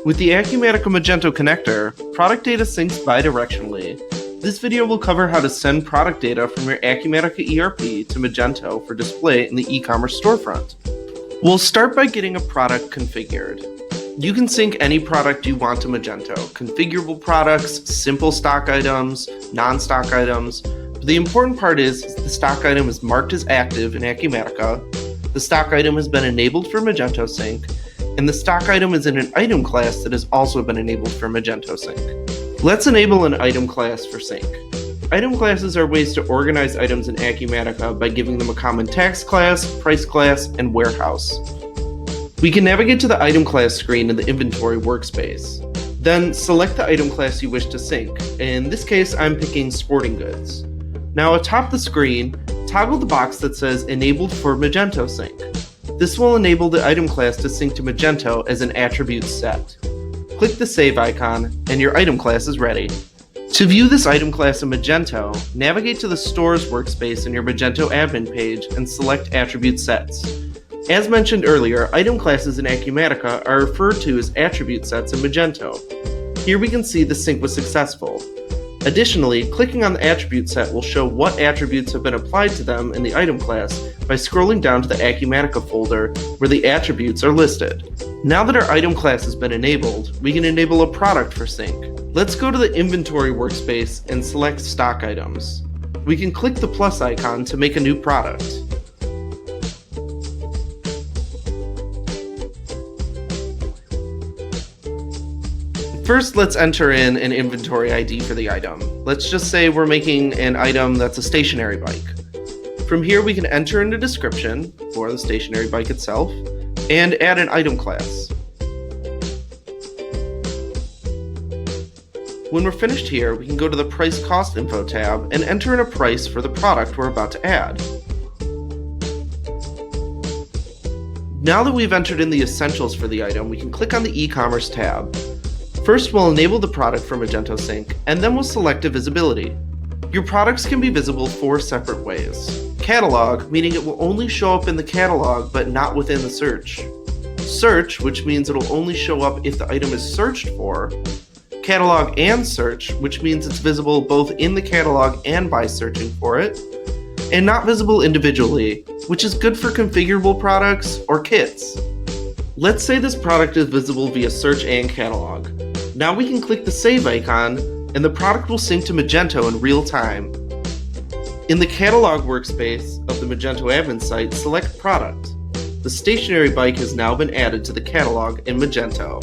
With the Acumatica-Magento connector, product data syncs bidirectionally. This video will cover how to send product data from your Acumatica ERP to Magento for display in the e-commerce storefront. We'll start by getting a product configured. You can sync any product you want to Magento, configurable products, simple stock items, non-stock items. But the important part is the stock item is marked as active in Acumatica, the stock item has been enabled for Magento Sync, and the stock item is in an item class that has also been enabled for Magento Sync. Let's enable an item class for Sync. Item classes are ways to organize items in Acumatica by giving them a common tax class, price class, and warehouse. We can navigate to the item class screen in the inventory workspace. Then select the item class you wish to sync. In this case, I'm picking sporting goods. Now atop the screen, toggle the box that says Enabled for Magento Sync. This will enable the item class to sync to Magento as an attribute set. Click the save icon, and your item class is ready. To view this item class in Magento, navigate to the Stores workspace in your Magento admin page and select Attribute Sets. As mentioned earlier, item classes in Acumatica are referred to as attribute sets in Magento. Here we can see the sync was successful. Additionally, clicking on the attribute set will show what attributes have been applied to them in the item class by scrolling down to the Acumatica folder where the attributes are listed. Now that our item class has been enabled, we can enable a product for sync. Let's go to the inventory workspace and select stock items. We can click the plus icon to make a new product. First, let's enter in an inventory ID for the item. Let's just say we're making an item that's a stationary bike. From here, we can enter in a description for the stationary bike itself and add an item class. When we're finished here, we can go to the Price Cost Info tab and enter in a price for the product we're about to add. Now that we've entered in the essentials for the item, we can click on the e-commerce tab. First, we'll enable the product for Magento Sync, and then we'll select a visibility. Your products can be visible 4 separate ways. Catalog, meaning it will only show up in the catalog but not within the search. Search, which means it'll only show up if the item is searched for. Catalog and search, which means it's visible both in the catalog and by searching for it. And not visible individually, which is good for configurable products or kits. Let's say this product is visible via search and catalog. Now we can click the save icon, and the product will sync to Magento in real time. In the catalog workspace of the Magento admin site, select product. The stationary bike has now been added to the catalog in Magento.